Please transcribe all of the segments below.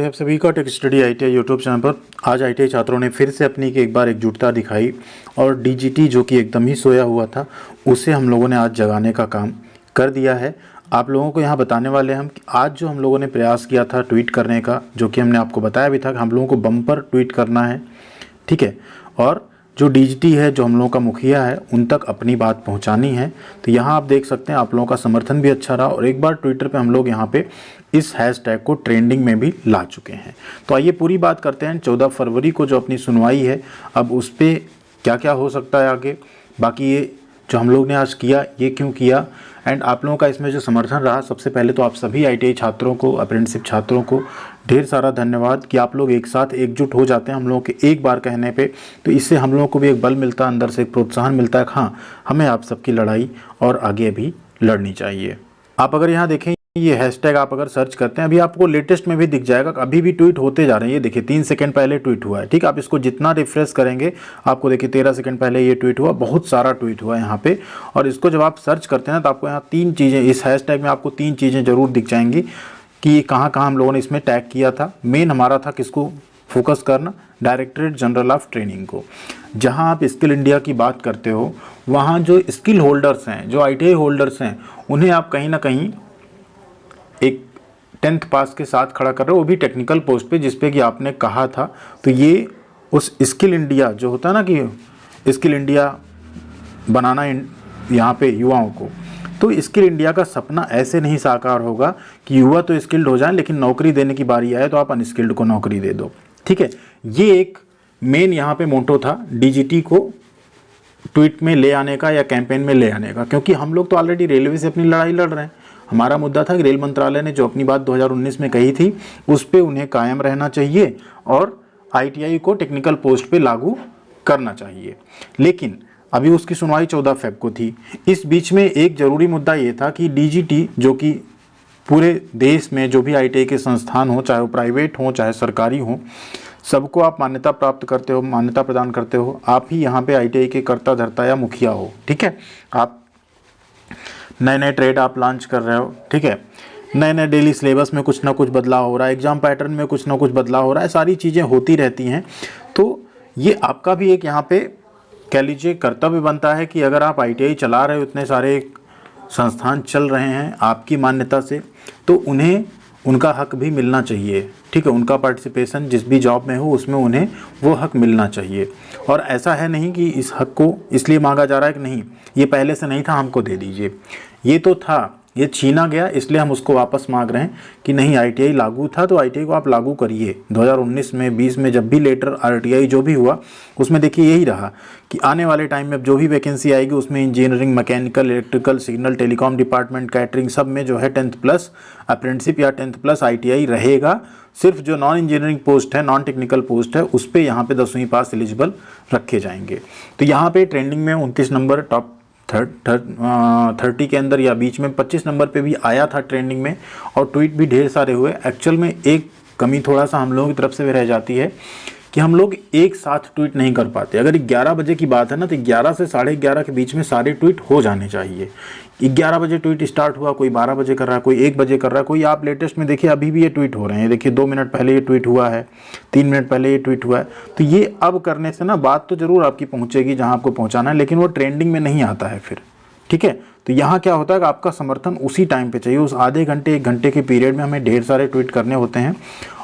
करते हैं आप सभी का tech study ITI YouTube channel पर। आज आईटीआई छात्रों ने फिर से अपनी एक बार एकजुटता दिखाई और डीजीटी जो कि एकदम ही सोया हुआ था उसे हम लोगों ने आज जगाने का काम कर दिया है। आप लोगों को यहाँ बताने वाले हैं हम कि आज जो हम लोगों ने प्रयास किया था ट्वीट करने का, जो कि हमने आपको बताया भी था कि हम लोगों को बम्पर ट्वीट करना है, ठीक है, और जो डीजीटी है, जो हम लोगों का मुखिया है, उन तक अपनी बात पहुंचानी है। तो यहाँ आप देख सकते हैं आप लोगों का समर्थन भी अच्छा रहा और एक बार ट्विटर पे हम लोग यहाँ पे इस हैशटैग को ट्रेंडिंग में भी ला चुके हैं। तो आइए पूरी बात करते हैं। 14 फरवरी को जो अपनी सुनवाई है, अब उस पर क्या क्या हो सकता है आगे, बाकी ये जो हम लोग ने आज किया ये क्यों किया, एंड आप लोगों का इसमें जो समर्थन रहा। सबसे पहले तो आप सभी आईटीआई छात्रों को, अप्रेंटिसशिप छात्रों को ढेर सारा धन्यवाद कि आप लोग एक साथ एकजुट हो जाते हैं हम लोगों के एक बार कहने पे। तो इससे हम लोगों को भी एक बल मिलता है, अंदर से एक प्रोत्साहन मिलता है, हाँ हमें आप सबकी लड़ाई और आगे भी लड़नी चाहिए। आप अगर यहाँ देखें ये हैशटैग आप अगर सर्च करते हैं, अभी आपको लेटेस्ट में भी दिख जाएगा, अभी भी ट्वीट होते जा रहे हैं। ये देखिए 3 सेकंड पहले ट्वीट हुआ है, ठीक है। आप इसको जितना रिफ्रेश करेंगे आपको देखिए 13 सेकंड पहले ये ट्वीट हुआ, बहुत सारा ट्वीट हुआ यहाँ पे। और इसको जब आप सर्च करते हैं तो आपको यहाँ 3 चीज़ें, इस हैशटैग में आपको 3 चीज़ें जरूर दिख जाएंगी कि कहाँ कहाँ हम लोगों ने इसमें टैग किया था। मेन हमारा था किसको फोकस करना, डायरेक्टरेट जनरल ऑफ ट्रेनिंग को। जहाँ आप स्किल इंडिया की बात करते हो वहाँ जो स्किल होल्डर्स हैं, जो आईटीआई होल्डर्स हैं, उन्हें आप कहीं ना कहीं एक 10th पास के साथ खड़ा कर रहे हो, वो भी टेक्निकल पोस्ट पे, जिसपे कि आपने कहा था। तो ये उस स्किल इंडिया जो होता है ना कि स्किल इंडिया बनाना यहाँ पे युवाओं को, तो स्किल इंडिया का सपना ऐसे नहीं साकार होगा कि युवा तो स्किल्ड हो जाए लेकिन नौकरी देने की बारी आए तो आप अनस्किल्ड को नौकरी दे दो, ठीक है। ये एक मेन यहाँ पे मोटो था डीजीटी को ट्वीट में ले आने का या कैंपेन में ले आने का, क्योंकि हम लोग तो ऑलरेडी रेलवे से अपनी लड़ाई लड़ रहे हैं। हमारा मुद्दा था कि रेल मंत्रालय ने जो अपनी बात 2019 में कही थी उस पे उन्हें कायम रहना चाहिए और आईटीआई को टेक्निकल पोस्ट पे लागू करना चाहिए। लेकिन अभी उसकी सुनवाई 14 फ़रवरी को थी। इस बीच में एक ज़रूरी मुद्दा ये था कि डीजीटी, जो कि पूरे देश में जो भी आईटीआई के संस्थान हो, चाहे वो प्राइवेट हो चाहे सरकारी हो, सबको आप मान्यता प्राप्त करते हो, मान्यता प्रदान करते हो। आप ही यहाँ पे आईटीआई के कर्ता धर्ता या मुखिया हो, ठीक है। आप नए नए ट्रेड आप लॉन्च कर रहे हो, ठीक है। नए नए डेली सिलेबस में कुछ ना कुछ बदलाव हो रहा है, एग्जाम पैटर्न में कुछ ना कुछ बदलाव हो रहा है, सारी चीज़ें होती रहती हैं। तो ये आपका भी एक यहाँ पे कह लीजिए कर्तव्य बनता है कि अगर आप आईटीआई चला रहे हो, इतने सारे संस्थान चल रहे हैं आपकी मान्यता से, तो उन्हें उनका हक भी मिलना चाहिए, ठीक है। उनका पार्टिसिपेशन जिस भी जॉब में हो उसमें उन्हें वो हक मिलना चाहिए। और ऐसा है नहीं कि इस हक को इसलिए मांगा जा रहा है कि नहीं ये पहले से नहीं था हमको दे दीजिए, ये तो था, ये छीना गया इसलिए हम उसको वापस मांग रहे हैं कि नहीं आईटीआई लागू था तो आईटीआई को आप लागू करिए। 2019 में 20 में जब भी लेटर आरटीआई जो भी हुआ उसमें देखिए यही रहा कि आने वाले टाइम में जो भी वैकेंसी आएगी उसमें engineering, mechanical, electrical, signal, telecom department, catering, सब में जो है 10th प्लस अप्रेंटिसशिप या 10th प्लस आईटीआई रहेगा। सिर्फ जो नॉन इंजीनियरिंग पोस्ट है, नॉन टेक्निकल पोस्ट है, उस पर यहाँ पे 10वीं पास एलिजिबल रखे जाएंगे। तो यहाँ पे ट्रेंडिंग में 29 नंबर टॉप 30 के अंदर या बीच में 25 नंबर पे भी आया था ट्रेंडिंग में, और ट्वीट भी ढेर सारे हुए। एक्चुअल में एक कमी थोड़ा सा हम लोगों की तरफ से भी रह जाती है कि हम लोग एक साथ ट्वीट नहीं कर पाते। अगर 11 बजे की बात है ना तो 11 से 11:30 के बीच में सारे ट्वीट हो जाने चाहिए। 11 बजे ट्वीट स्टार्ट हुआ, कोई 12 बजे कर रहा है, कोई 1 बजे कर रहा है, कोई आप लेटेस्ट में देखिए अभी भी ये ट्वीट हो रहे हैं। देखिए 2 मिनट पहले ये ट्वीट हुआ है, 3 मिनट पहले ये ट्वीट हुआ है। तो ये अब करने से ना बात तो ज़रूर आपकी पहुँचेगी जहाँ आपको पहुँचाना है, लेकिन वो ट्रेंडिंग में नहीं आता है फिर, ठीक है। तो यहाँ क्या होता है कि आपका समर्थन उसी टाइम पे चाहिए, उस आधे घंटे 1 घंटे के पीरियड में हमें ढेर सारे ट्वीट करने होते हैं,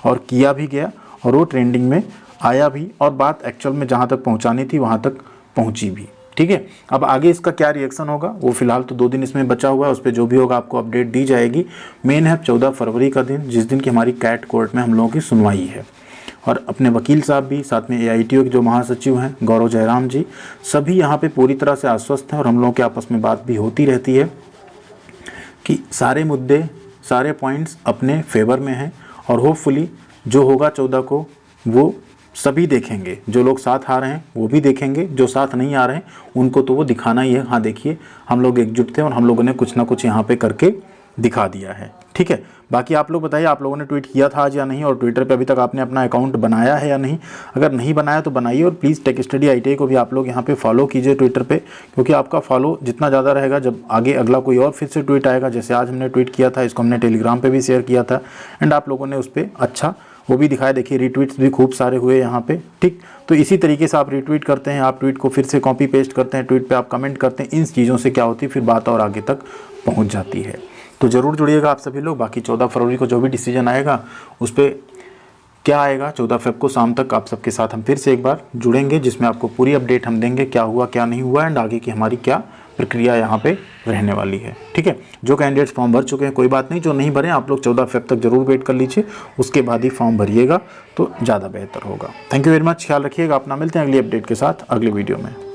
और किया भी गया और वो ट्रेंडिंग में आया भी, और बात एक्चुअल में जहाँ तक पहुँचानी थी वहाँ तक पहुँची भी, ठीक है। अब आगे इसका क्या रिएक्शन होगा वो फिलहाल तो 2 दिन इसमें बचा हुआ है, उस पर जो भी होगा आपको अपडेट दी जाएगी। मेन है 14 फरवरी का दिन, जिस दिन की हमारी कैट कोर्ट में हम लोगों की सुनवाई है, और अपने वकील साहब भी, साथ में एआईटीओ के जो महासचिव हैं गौरव जयराम जी, सभी यहाँ पे पूरी तरह से आश्वस्त हैं। और हम लोगों के आपस में बात भी होती रहती है कि सारे मुद्दे, सारे पॉइंट्स अपने फेवर में हैं, और होपफुली जो होगा 14 को वो सभी देखेंगे। जो लोग साथ आ रहे हैं वो भी देखेंगे, जो साथ नहीं आ रहे हैं उनको तो वो दिखाना ही है, हाँ देखिए हम लोग एकजुट थे और हम लोगों ने कुछ ना कुछ यहाँ पे करके दिखा दिया है, ठीक है। बाकी आप लोग बताइए, आप लोगों ने ट्वीट किया था आज या नहीं, और ट्विटर पे अभी तक आपने अपना अकाउंट बनाया है या नहीं। अगर नहीं बनाया तो बनाइए, और प्लीज़ टेक स्टडी आईटीआई को भी आप लोग यहाँ पे फॉलो कीजिए ट्विटर पे, क्योंकि आपका फॉलो जितना ज़्यादा रहेगा, जब आगे अगला कोई और फिर से ट्वीट आएगा, जैसे आज हमने ट्वीट किया था, इसको हमने टेलीग्राम पर भी शेयर किया था, एंड आप लोगों ने उस पर अच्छा वो भी दिखाया। देखिए रीट्वीट्स भी खूब सारे हुए यहाँ पे, ठीक। तो इसी तरीके से आप रीट्वीट करते हैं, आप ट्वीट को फिर से कॉपी पेस्ट करते हैं, ट्वीट पे आप कमेंट करते हैं, इन चीज़ों से क्या होती है फिर बात और आगे तक पहुँच जाती है। तो ज़रूर जुड़िएगा आप सभी लोग। बाकी 14 फरवरी को जो भी डिसीजन आएगा उस पर क्या आएगा, 14 फ़रवरी को शाम तक आप सबके साथ हम फिर से एक बार जुड़ेंगे, जिसमें आपको पूरी अपडेट हम देंगे क्या हुआ क्या नहीं हुआ एंड आगे की हमारी क्या प्रक्रिया यहाँ पे रहने वाली है, ठीक है। जो कैंडिडेट्स फॉर्म भर चुके हैं कोई बात नहीं, जो नहीं भरे आप लोग 14 फ़रवरी तक जरूर वेट कर लीजिए, उसके बाद ही फॉर्म भरिएगा तो ज़्यादा बेहतर होगा। थैंक यू वेरी मच, ख्याल रखिएगा अपना। मिलते हैं अगली अपडेट के साथ अगली वीडियो में।